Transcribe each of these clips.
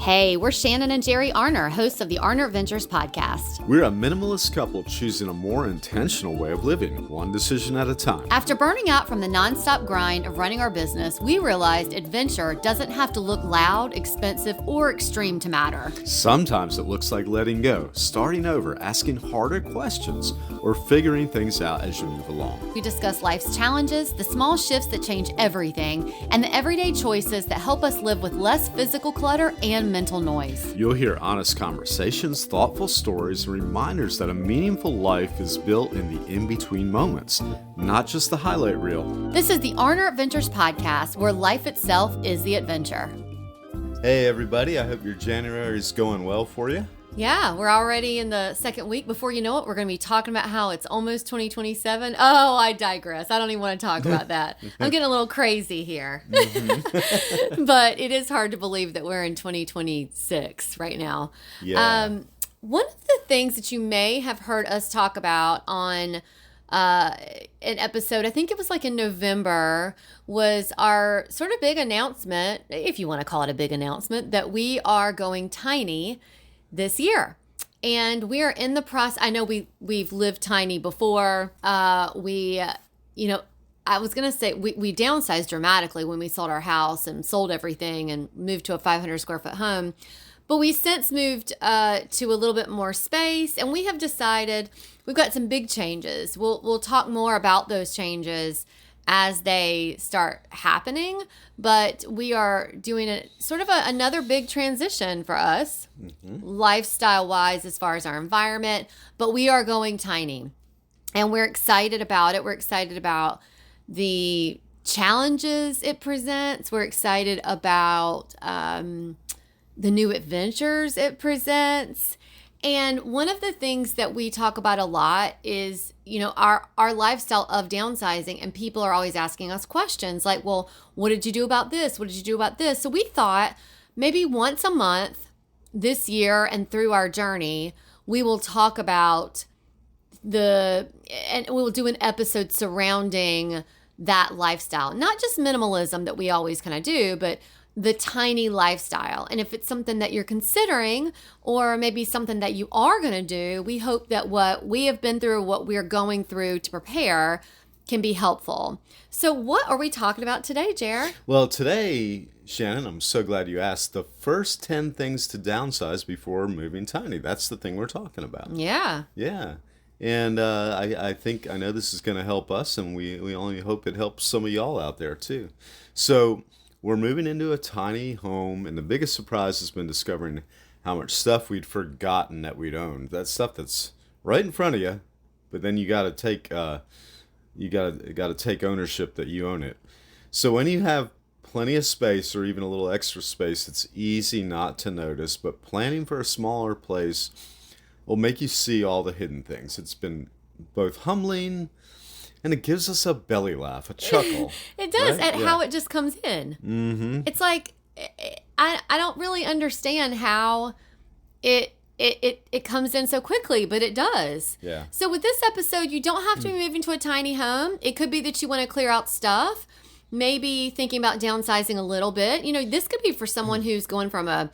Hey, we're Shannon and Jerry Arner, hosts of the Arner Adventures podcast. We're a minimalist couple choosing a more intentional way of living, one decision at a time. After burning out from the nonstop grind of running our business, we realized adventure doesn't have to look loud, expensive, or extreme to matter. Sometimes it looks like letting go, starting over, asking harder questions, or figuring things out as you move along. We discuss life's challenges, the small shifts that change everything, and the everyday choices that help us live with less physical clutter and mental noise. You'll hear honest conversations, thoughtful stories, and reminders that a meaningful life is built in the in-between moments, not just the highlight reel. This is the Arner Adventures podcast, where life itself is the adventure. Hey everybody, I hope your January is going well for you. Yeah, we're already in the second week. Before you know it, we're going to be talking about how it's almost 2027. Oh, I digress. I don't even want to talk about that. I'm getting a little crazy here. Mm-hmm. But it is hard to believe that we're in 2026 right now. Yeah. One of the things that you may have heard us talk about on an episode, I think it was like in November, was our sort of big announcement, if you want to call it a big announcement, that we are going tiny this year. And we are in the process. I know we've lived tiny before. I was going to say we downsized dramatically when we sold our house and sold everything and moved to a 500 square foot home. But we since moved to a little bit more space, and we have decided we've got some big changes. We'll talk more about those changes as they start happening, but we are doing another big transition for us, lifestyle-wise, as far as our environment, but we are going tiny, and we're excited about it. We're excited about the challenges it presents. We're excited about the new adventures it presents. And one of the things that we talk about a lot is, our lifestyle of downsizing, and people are always asking us questions like, well, what did you do about this? What did you do about this? So we thought maybe once a month this year and through our journey, we will talk about and we'll do an episode surrounding that lifestyle, not just minimalism that we always kind of do, but the tiny lifestyle. And if it's something that you're considering, or maybe something that you are going to do, we hope that what we have been through, what we're going through to prepare, can be helpful. So what are we talking about today, Jer? Well, today, Shannon, I'm so glad you asked. The first 10 things to downsize before moving tiny. That's the thing we're talking about. Yeah. Yeah. And I know this is going to help us, and we only hope it helps some of y'all out there too. So we're moving into a tiny home, and the biggest surprise has been discovering how much stuff we'd forgotten that we'd owned. That stuff that's right in front of you, but then you got to take take ownership that you own it. So when you have plenty of space, or even a little extra space, it's easy not to notice. But planning for a smaller place will make you see all the hidden things. It's been both humbling, and it gives us a belly laugh, a chuckle. It does, right? how it just comes in. Mm-hmm. It's like, I don't really understand how it comes in so quickly, but it does. Yeah. So with this episode, you don't have to be moving to a tiny home. It could be that you want to clear out stuff, maybe thinking about downsizing a little bit. This could be for someone who's going from a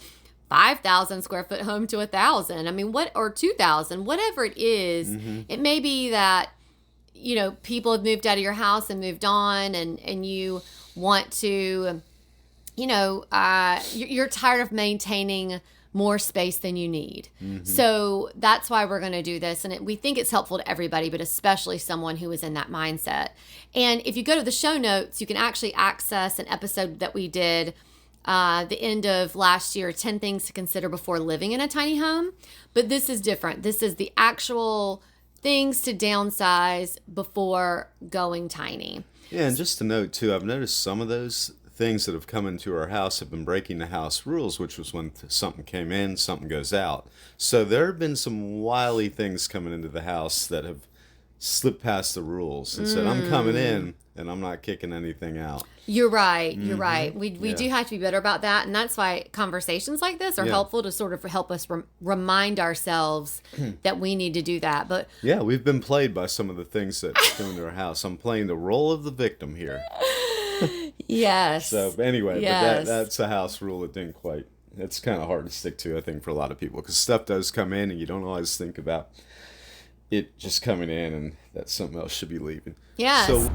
5,000 square foot home to 1,000. Or 2,000, whatever it is. Mm-hmm. It may be that people have moved out of your house and moved on, and you want to, you're tired of maintaining more space than you need. Mm-hmm. So that's why we're going to do this. And we think it's helpful to everybody, but especially someone who is in that mindset. And if you go to the show notes, you can actually access an episode that we did the end of last year, 10 things to consider before living in a tiny home. But this is different. This is the actual things to downsize before going tiny. Yeah, and just to note too, I've noticed some of those things that have come into our house have been breaking the house rules, which was when something came in, something goes out. So there have been some wily things coming into the house that have slipped past the rules and said, I'm coming in and I'm not kicking anything out. You're right. You're right. We do have to be better about that. And that's why conversations like this are helpful to sort of help us remind ourselves that we need to do that. But yeah, we've been played by some of the things that come into our house. I'm playing the role of the victim here. Yes. So anyway, yes. But that's a house rule that didn't quite It's kind of hard to stick to, I think, for a lot of people, because stuff does come in and you don't always think about it just coming in and that something else should be leaving. Yes. So,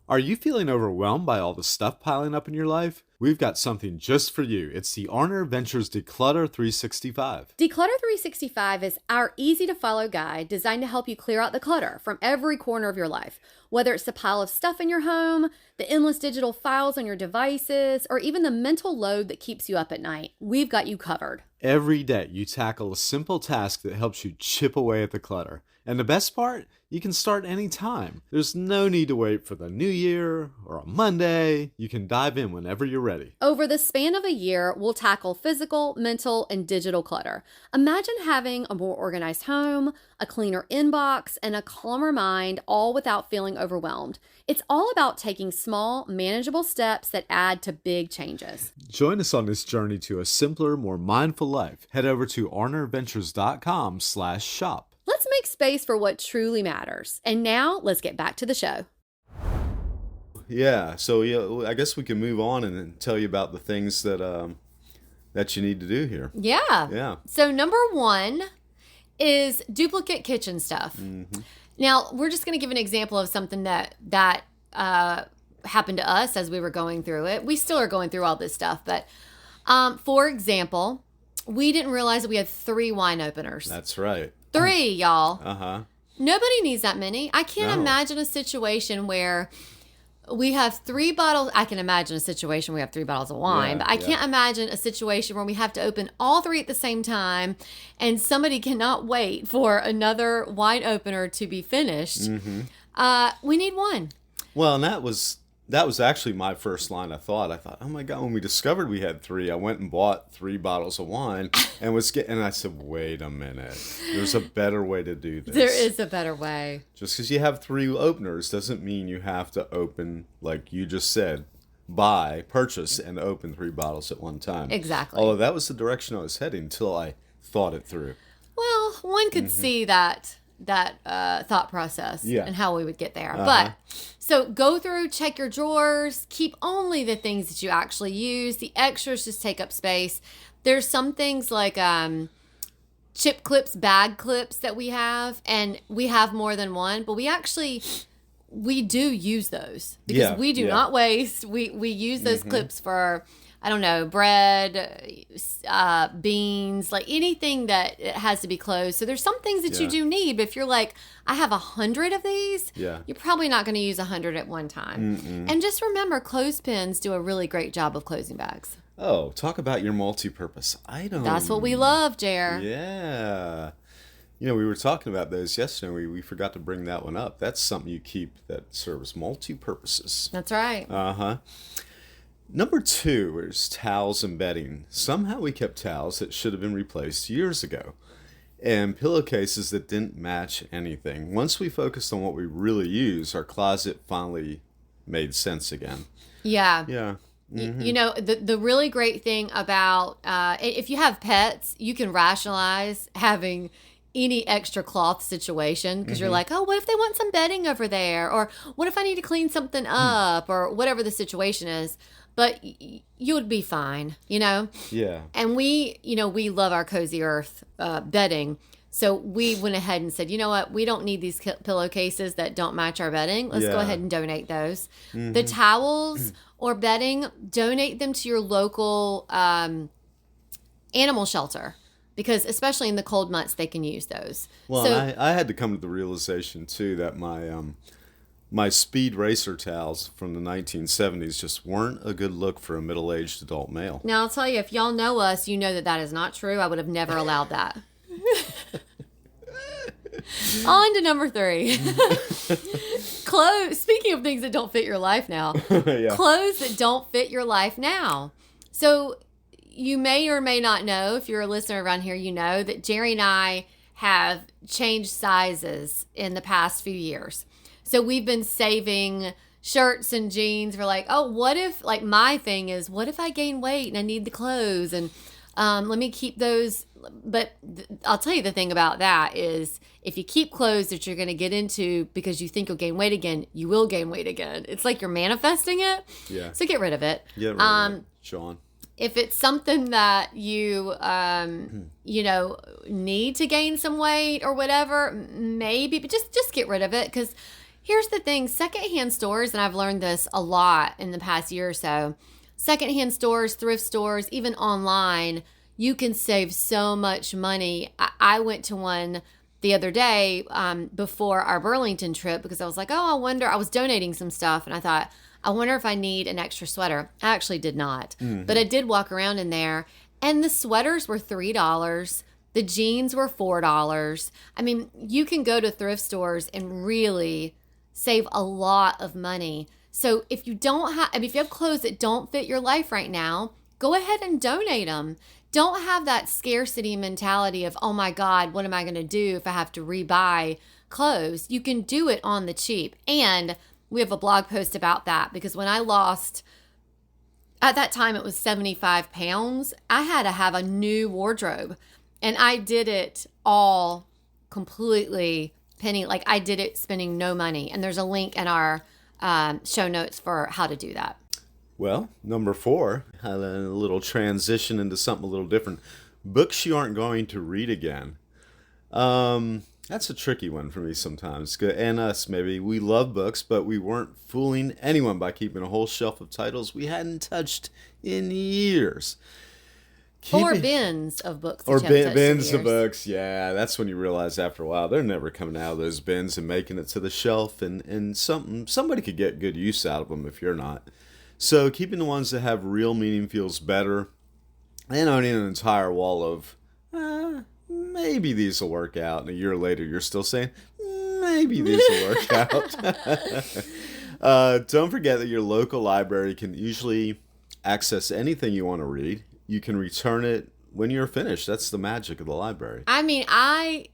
are you feeling overwhelmed by all the stuff piling up in your life? We've got something just for you. It's the Arner Ventures Declutter 365. Declutter 365 is our easy-to-follow guide designed to help you clear out the clutter from every corner of your life. Whether it's the pile of stuff in your home, the endless digital files on your devices, or even the mental load that keeps you up at night, we've got you covered. Every day, you tackle a simple task that helps you chip away at the clutter. And the best part? You can start anytime. There's no need to wait for the new year or a Monday. You can dive in whenever you're ready. Over the span of a year, we'll tackle physical, mental, and digital clutter. Imagine having a more organized home, a cleaner inbox, and a calmer mind, all without feeling overwhelmed. It's all about taking small, manageable steps that add to big changes. Join us on this journey to a simpler, more mindful life. Head over to arnerventures.com/shop. Let's make space for what truly matters. And now, let's get back to the show. Yeah, so I guess we can move on and tell you about the things that that you need to do here. Yeah. Yeah. So number 1 is duplicate kitchen stuff. Mm-hmm. Now, we're just going to give an example of something that happened to us as we were going through it. We still are going through all this stuff, but for example, we didn't realize that we had 3 wine openers. That's right. 3, y'all. Uh-huh. Nobody needs that many. I can't imagine a situation where we have 3 bottles. I can imagine a situation where we have 3 bottles of wine, but I can't imagine a situation where we have to open all 3 at the same time and somebody cannot wait for another wine opener to be finished. Mm-hmm. We need 1. Well, and that was actually my first line of thought. I thought, oh my God, when we discovered we had 3, I went and bought 3 bottles of wine and and I said, wait a minute, there's a better way to do this. There is a better way. Just because you have 3 openers doesn't mean you have to open, like you just said, purchase, and open 3 bottles at one time. Exactly. Although that was the direction I was heading until I thought it through. Well, one could see that thought process and how we would get there. But so go through, check your drawers, keep only the things that you actually use. The extras just take up space. There's some things like chip clips, bag clips that we have, and we have more than one, but we do use those because we do not waste. We use those clips for, I don't know, bread, beans, like anything that it has to be closed. So there's some things that you do need, but if you're like, I have 100 of these, you're probably not going to use 100 at one time. And just remember, clothespins do a really great job of closing bags. Oh, talk about your multi-purpose item. That's what we love, Jer. Yeah. You know, we were talking about those yesterday. We forgot to bring that one up. That's something you keep that serves multi-purposes. That's right. Uh-huh. Number 2 is towels and bedding. Somehow we kept towels that should have been replaced years ago, and pillowcases that didn't match anything. Once we focused on what we really use, our closet finally made sense again. Yeah. Yeah. Mm-hmm. You know, the really great thing about, if you have pets, you can rationalize having any extra cloth situation because you're like, oh, what if they want some bedding over there? Or what if I need to clean something up? Or whatever the situation is. But you would be fine, you know? Yeah. And we love our Cozy Earth bedding. So we went ahead and said, you know what? We don't need these pillowcases that don't match our bedding. Let's go ahead and donate those. The towels or bedding, donate them to your local animal shelter. Because especially in the cold months, they can use those. Well, so, I had to come to the realization, too, that my Speed Racer towels from the 1970s just weren't a good look for a middle-aged adult male. Now, I'll tell you, if y'all know us, you know that is not true. I would have never allowed that. On to number 3. Clothes. Speaking of things that don't fit your life now. Clothes that don't fit your life now. So you may or may not know, if you're a listener around here, you know that Jerry and I have changed sizes in the past few years. So we've been saving shirts and jeans. We're like, oh, what if, like my thing is, what if I gain weight and I need the clothes? And let me keep those. But I'll tell you the thing about that is if you keep clothes that you're going to get into because you think you'll gain weight again, you will gain weight again. It's like you're manifesting it. Yeah. So get rid of it. Get rid of it, Sean. if it's something that you, need to gain some weight or whatever, maybe, but just get rid of it. Because here's the thing, secondhand stores, and I've learned this a lot in the past year or so, secondhand stores, thrift stores, even online, you can save so much money. I went to one the other day before our Burlington trip because I was like, I was donating some stuff and I thought, I wonder if I need an extra sweater. I actually did not, but I did walk around in there and the sweaters were $3. The jeans were $4. I mean, you can go to thrift stores and really save a lot of money. So if you have clothes that don't fit your life right now, go ahead and donate them. Don't have that scarcity mentality of, oh my God, what am I going to do if I have to rebuy clothes? You can do it on the cheap. And we have a blog post about that because when I lost, at that time it was 75 pounds, I had to have a new wardrobe. And I did it all completely like I did it spending no money. And there's a link in our show notes for how to do that. Well, number 4, a little transition into something a little different. Books you aren't going to read again. That's a tricky one for me sometimes. And us, maybe. We love books, but we weren't fooling anyone by keeping a whole shelf of titles we hadn't touched in years. Or bins of books. Or bins of books, yeah. That's when you realize after a while they're never coming out of those bins and making it to the shelf. And somebody could get good use out of them if you're not. So keeping the ones that have real meaning feels better than owning an entire wall of, maybe these will work out. And a year later, you're still saying, maybe these will work out. Don't forget that your local library can usually access anything you want to read. You can return it when you're finished. That's the magic of the library. I mean,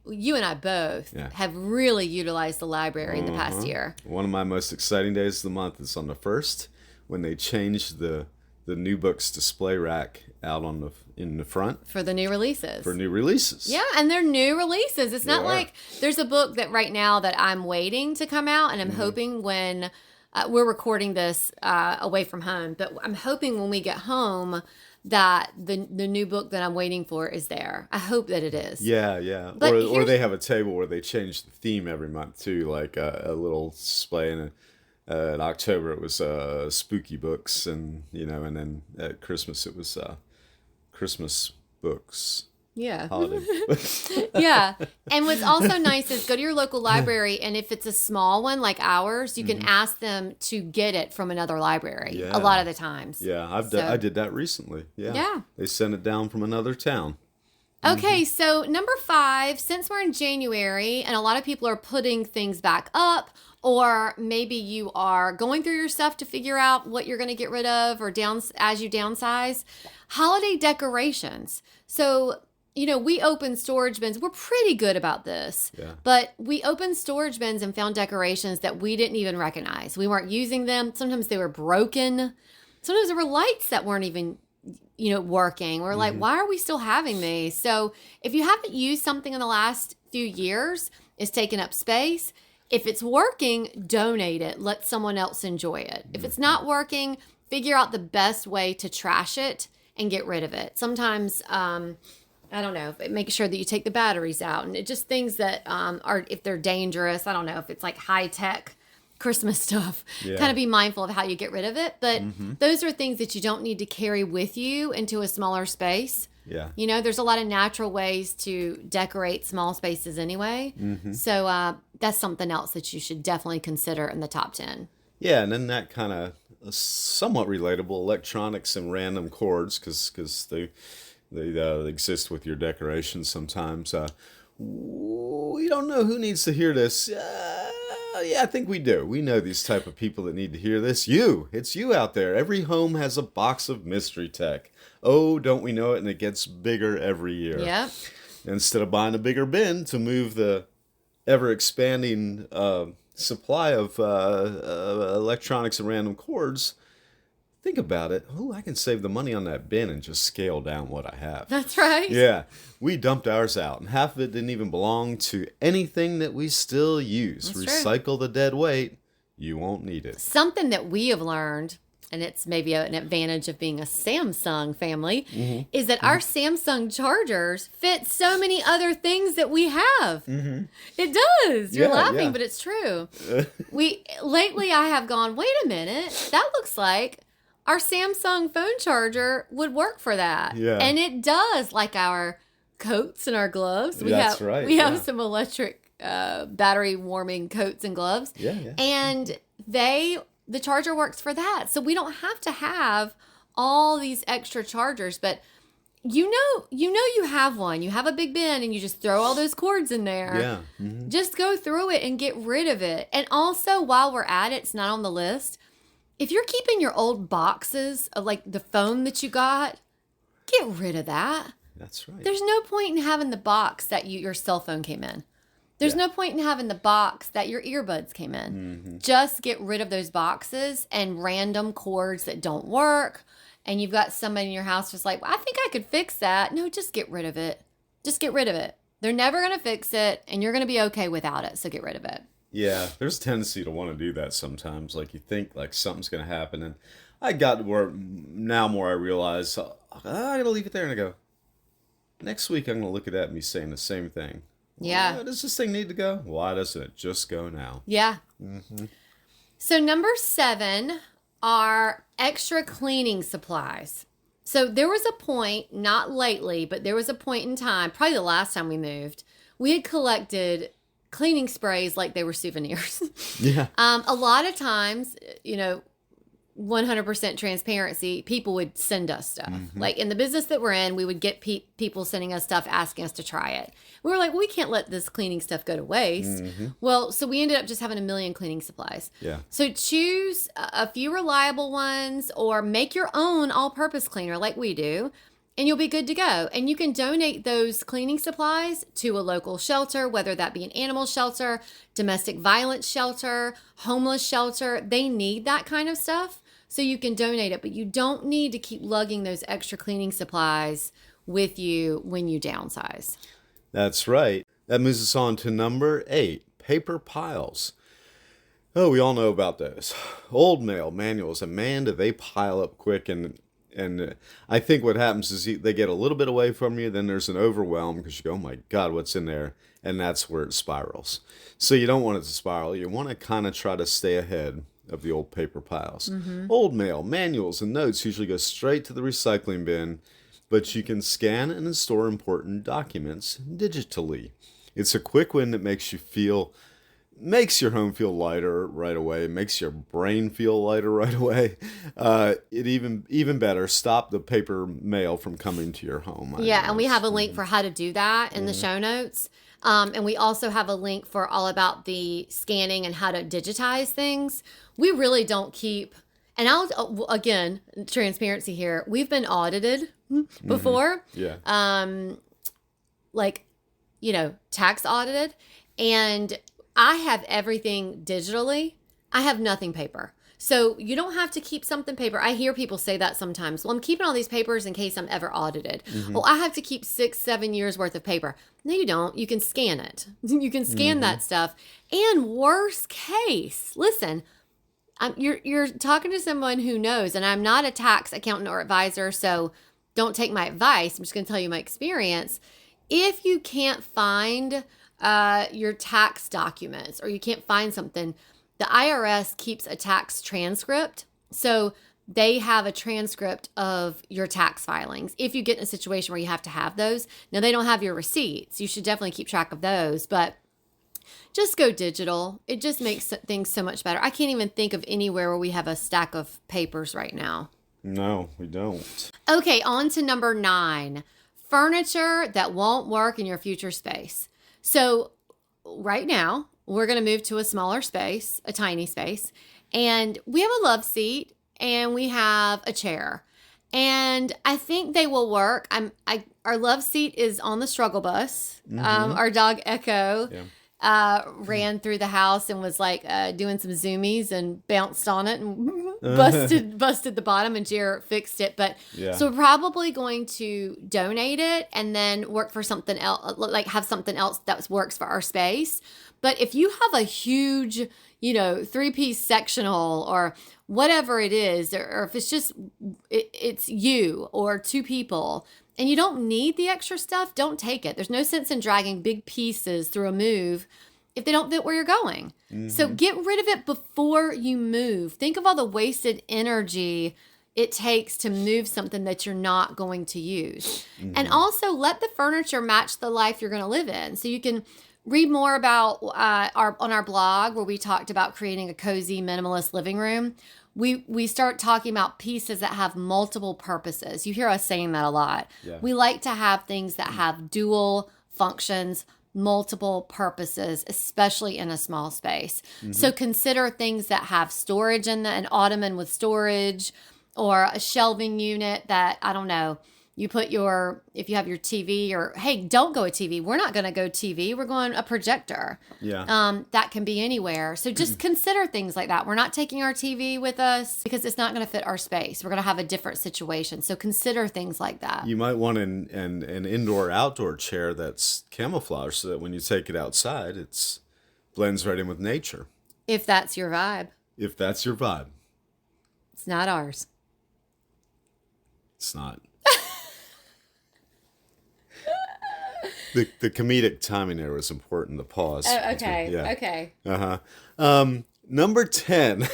you and I both have really utilized the library in the past year. One of my most exciting days of the month is on the 1st. When they changed the new books display rack out in the front. For the new releases. For new releases. Yeah, and they're new releases. It's not like there's a book that right now that I'm waiting to come out, and I'm hoping when we're recording this away from home, but I'm hoping when we get home that the new book that I'm waiting for is there. I hope that it is. Yeah. Or they have a table where they change the theme every month too, like a little display in October it was spooky books, and and then at Christmas it was Christmas books. Yeah. Holiday books. Yeah. And what's also nice is go to your local library, and if it's a small one like ours, you can ask them to get it from another library a lot of the times. Yeah, I did that recently. Yeah. They sent it down from another town. Okay, so number 5, since we're in January and a lot of people are putting things back up, or maybe you are going through your stuff to figure out what you're going to get rid of or as you downsize, holiday decorations. So, we open storage bins. We're pretty good about this. Yeah. But we opened storage bins and found decorations that we didn't even recognize. We weren't using them. Sometimes they were broken. Sometimes there were lights that weren't even working. We're like, why are we still having these? So if you haven't used something in the last few years, it's taken up space. If it's working, donate it. Let someone else enjoy it. If it's not working, figure out the best way to trash it and get rid of it. Sometimes, I don't know, make sure that you take the batteries out, and just things that are, if they're dangerous, I don't know, if it's like high-tech Christmas stuff, kind of be mindful of how you get rid of it. But those are things that you don't need to carry with you into a smaller space. Yeah. There's a lot of natural ways to decorate small spaces anyway. So that's something else that you should definitely consider in the top 10. Yeah, and then that kind of somewhat relatable, electronics and random cords, because they exist with your decorations sometimes. We don't know who needs to hear this. Yeah, I think we do. We know these type of people that need to hear this. It's you out there. Every home has a box of mystery tech. Oh, don't we know it? And it gets bigger every year. Yeah. Instead of buying a bigger bin to move the ever-expanding supply of electronics and random cords, think about it. Oh, I can save the money on that bin and just scale down what I have. That's right. Yeah. We dumped ours out, and half of it didn't even belong to anything that we still use. That's Recycle the dead weight. You won't need it. Something that we have learned, and it's maybe an advantage of being a Samsung family, is that our Samsung chargers fit so many other things that we have. It does. You're laughing, but it's true. Lately I have gone, wait a minute, that looks like our Samsung phone charger would work for that. Yeah. And it does, like our coats and our gloves. We That's have, right. We have some electric battery warming coats and gloves. And the charger works for that. So we don't have to have all these extra chargers, but you have one. You have a big bin and you just throw all those cords in there. Just go through it and get rid of it. And also, while we're at it, it's not on the list. If you're keeping your old boxes of like the phone that you got, get rid of that. That's right. There's no point in having the box that your cell phone came in. There's no point in having the box that your earbuds came in. Just get rid of those boxes and random cords that don't work. And you've got somebody in your house just like, well, I think I could fix that. No, just get rid of it. Just get rid of it. They're never going to fix it, and you're going to be okay without it. So get rid of it. Yeah, there's a tendency to want to do that sometimes. Like you think like something's going to happen. And I got to where now more I realize, I got to leave it there and I go, next week I'm going to look at that and be saying the same thing. Yeah. Does this thing need to go? Why doesn't it just go now? Yeah. So number 7 are extra cleaning supplies. So there was a point, not lately, but there was a point in time, probably the last time we moved, we had collected cleaning sprays like they were souvenirs. A lot of times, 100% transparency, people would send us stuff. Like in the business that we're in, we would get people sending us stuff, asking us to try it. We were like, we can't let this cleaning stuff go to waste. Well, so we ended up just having 1 million cleaning supplies. So choose a few reliable ones or make your own all-purpose cleaner like we do, and you'll be good to go. And you can donate those cleaning supplies to a local shelter, whether that be an animal shelter, domestic violence shelter, homeless shelter. They need that kind of stuff. So you can donate it, but you don't need to keep lugging those extra cleaning supplies with you when you downsize. That's right. That moves us on to number 8, paper piles. Oh, we all know about those. Old mail manuals, and man, do they pile up quick. And I think what happens is they get a little bit away from you, then there's an overwhelm because you go, oh my God, what's in there? And that's where it spirals. So you don't want it to spiral. You want to kind of try to stay ahead of the old paper piles. Old mail, manuals, and notes usually go straight to the recycling bin, but you can scan and store important documents digitally. It's a quick win that makes your home feel lighter right away, makes your brain feel lighter right away. It even better, stop the paper mail from coming to your home. And we have a link for how to do that in the show notes. And we also have a link for all about the scanning and how to digitize things. We really don't keep, and again, transparency here, we've been audited before. Tax audited. And I have everything digitally. I have nothing paper. So you don't have to keep something paper. I hear people say that sometimes. Well, I'm keeping all these papers in case I'm ever audited. Well, I have to keep 6-7 years worth of paper. No, you don't. You can scan it. You can scan that stuff. And worst case, listen, you're talking to someone who knows, and I'm not a tax accountant or advisor, so don't take my advice. I'm just going to tell you my experience. If you can't find your tax documents or you can't find something, the IRS keeps a tax transcript. So they have a transcript of your tax filings. If you get in a situation where you have to have those. Now, they don't have your receipts. You should definitely keep track of those, but just go digital. It just makes things so much better. I can't even think of anywhere where we have a stack of papers right now. No, we don't. Okay, on to number 9. Furniture that won't work in your future space. So right now, we're going to move to a smaller space, a tiny space, and we have a love seat and we have a chair. And I think they will work. Our love seat is on the struggle bus. Our dog Echo ran through the house and was like doing some zoomies and bounced on it and busted the bottom, and Jared fixed it. But so we're probably going to donate it and then work for something else, like have something else that works for our space. But if you have a huge, 3-piece sectional or whatever it is, or if it's just, it's you or 2 people and you don't need the extra stuff, don't take it. There's no sense in dragging big pieces through a move if they don't fit where you're going. Mm-hmm. So get rid of it before you move. Think of all the wasted energy it takes to move something that you're not going to use. Mm-hmm. And also let the furniture match the life you're going to live in. So you can read more about on our blog where we talked about creating a cozy minimalist living room. We start talking about pieces that have multiple purposes. You hear us saying that a lot. Yeah. We like to have things that have dual functions, multiple purposes, especially in a small space. Mm-hmm. So consider things that have storage in an ottoman with storage, or a shelving unit that, I don't know, you put if you have your TV, or, hey, don't go a TV. We're not going to go TV. We're going a projector. Yeah. That can be anywhere. So just consider things like that. We're not taking our TV with us because it's not going to fit our space. We're going to have a different situation. So consider things like that. You might want an indoor-outdoor chair that's camouflage so that when you take it outside, it blends right in with nature. If that's your vibe. If that's your vibe. It's not ours. It's not. The comedic timing there was important. The pause. Oh, okay. Yeah. Okay. Number 10,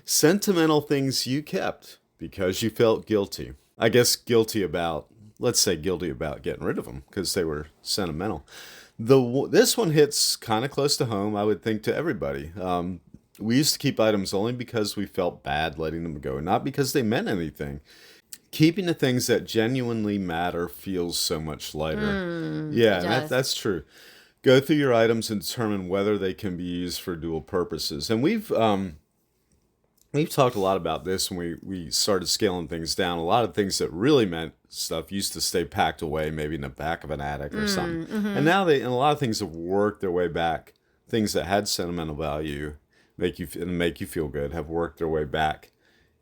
sentimental things you kept because you felt guilty. I guess let's say guilty about getting rid of them because they were sentimental. This one hits kind of close to home, I would think, to everybody. We used to keep items only because we felt bad letting them go, not because they meant anything. Keeping the things that genuinely matter feels so much lighter. That's true. Go through your items and determine whether they can be used for dual purposes. And we've talked a lot about this when we started scaling things down. A lot of things that really meant stuff used to stay packed away, maybe in the back of an attic or something. Mm-hmm. And now a lot of things have worked their way back. Things that had sentimental value, make you feel good, have worked their way back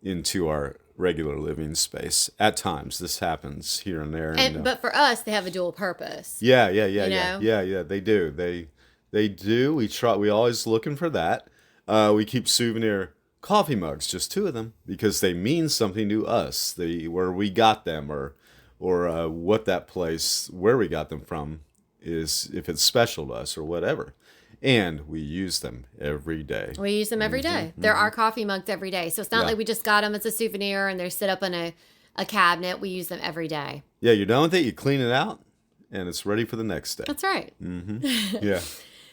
into our regular living space. At times this happens here and there, but for us they have a dual purpose. Yeah, they do. We always looking for that. We keep souvenir coffee mugs, just 2 of them, because they mean something to us, where we got them, or what that place where we got them from is, if it's special to us or whatever. And we use them every day. We use them every day. There are coffee mugs every day. So it's not like we just got them as a souvenir and they're set up in a cabinet. We use them every day. Yeah, you're done with it. You clean it out and it's ready for the next day. That's right. Mm-hmm. Yeah.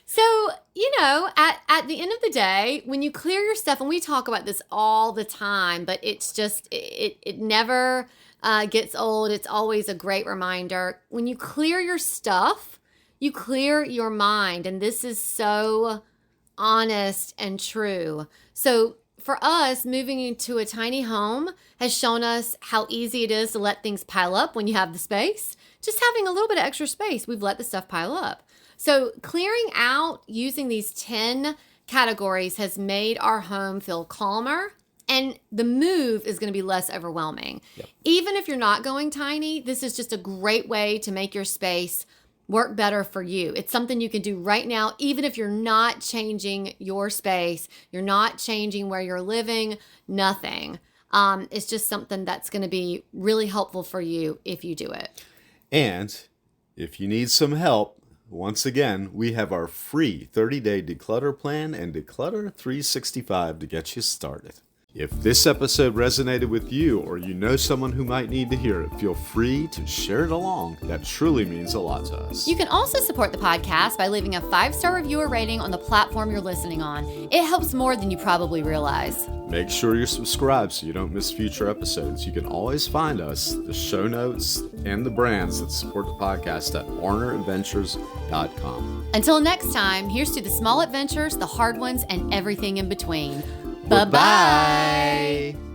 So, at the end of the day, when you clear your stuff, and we talk about this all the time, but it's just, it never gets old. It's always a great reminder. When you clear your stuff, you clear your mind, and this is so honest and true. So for us, moving into a tiny home has shown us how easy it is to let things pile up when you have the space. Just having a little bit of extra space, we've let the stuff pile up. So clearing out using these 10 categories has made our home feel calmer, and the move is going to be less overwhelming. Yep. Even if you're not going tiny, this is just a great way to make your space work better for you. It's something you can do right now, even if you're not changing your space, you're not changing where you're living, nothing. It's just something that's going to be really helpful for you if you do it. And if you need some help, once again, we have our free 30-day declutter plan and Declutter 365 to get you started. If this episode resonated with you, or you know someone who might need to hear it, feel free to share it along. That truly means a lot to us. You can also support the podcast by leaving a 5-star review or rating on the platform you're listening on. It helps more than you probably realize. Make sure you're subscribed so you don't miss future episodes. You can always find us, the show notes, and the brands that support the podcast at warneradventures.com. Until next time, here's to the small adventures, the hard ones, and everything in between. Bye-bye.